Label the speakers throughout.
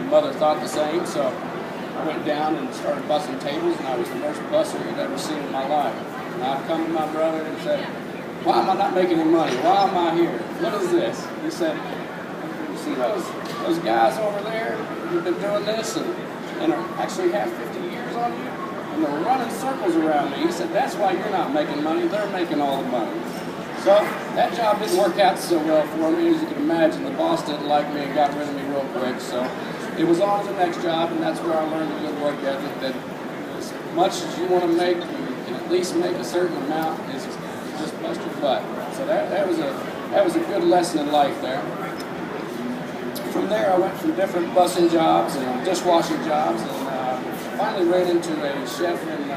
Speaker 1: mother thought the same, so I went down and started bussing tables, and I was the worst busser you'd ever seen in my life. And I'd come to my brother and said, "Why am I not making any money? Why am I here? What is this?" He said, "You see those guys over there who've been doing this and are actually have 50 years on you? And they're running circles around me." He said, "That's why you're not making money. They're making all the money." So that job didn't work out so well for me. As you can imagine, the boss didn't like me and got rid of me real quick. So it was on to the next job, and that's where I learned a good work ethic, that as much as you want to make, you can at least make a certain amount. Is just bust your butt. So that was a good lesson in life there. From there, I went from different bussing jobs and dishwashing jobs, and finally ran into a chef in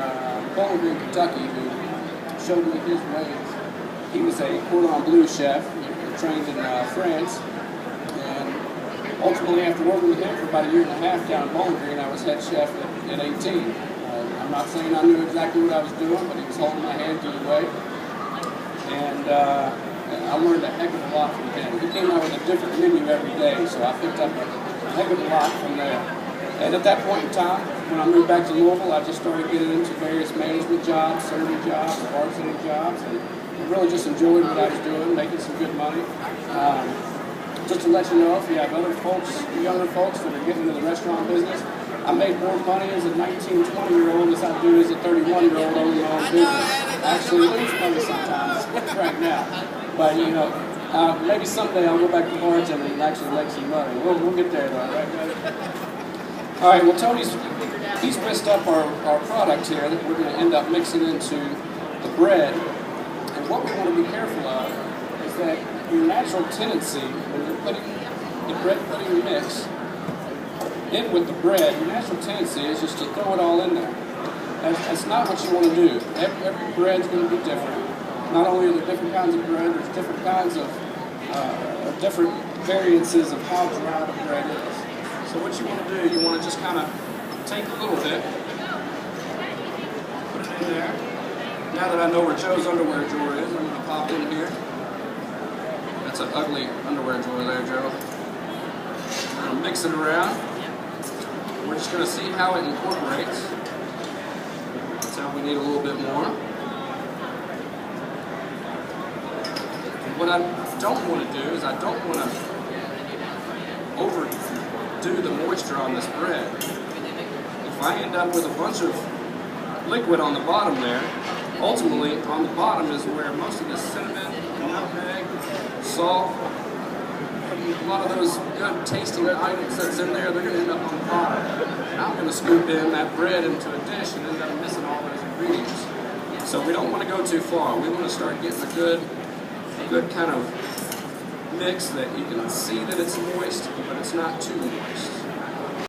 Speaker 1: Bowling Green, Kentucky, who showed me his ways. He was a cordon bleu chef, trained in France, and ultimately, after working with him for about a year and a half down in Bowling Green, I was head chef at 18. I'm not saying I knew exactly what I was doing, but he was holding my hand through the way, and I learned a heck of a lot from him. He came out with a different menu every day, so I picked up a heck of a lot from there. And at that point in time, when I moved back to Louisville, I just started getting into various management jobs, serving jobs, bartending jobs, and really just enjoyed what I was doing, making some good money. Just to let you know, if you have other folks, younger folks that are getting into the restaurant business, I made more money as a 19, 20-year-old as I do as a 31-year-old owning my own business. I actually lose money sometimes right now. But, you know, maybe someday I'll go back to bartending and actually make some money. We'll get there, though, right, guys? All right, well, he's whisked up our product here that we're going to end up mixing into the bread. And what we want to be careful of is that your natural tendency, when you're putting the bread pudding mix in with the bread, your natural tendency is just to throw it all in there. That's not what you want to do. Every bread's going to be different. Not only are there different kinds of bread, there's different kinds of different variances of how dry the bread is. So what you want to do, you want to just kind of take a little bit, put it in there. Now that I know where Joe's underwear drawer is, I'm going to pop in here. That's an ugly underwear drawer there, Joe. I'm going to mix it around. We're just going to see how it incorporates. That's how we need a little bit more. And what I don't want to do is I don't want to overdo the moisture on this bread. If I end up with a bunch of liquid on the bottom there, ultimately on the bottom is where most of the cinnamon, nutmeg, salt, a lot of those good tasting items that's in there, they're going to end up on the bottom. And I'm going to scoop in that bread into a dish and end up missing all those ingredients. So we don't want to go too far. We want to start getting a good kind of mix that you can see that it's moist, but it's not too moist.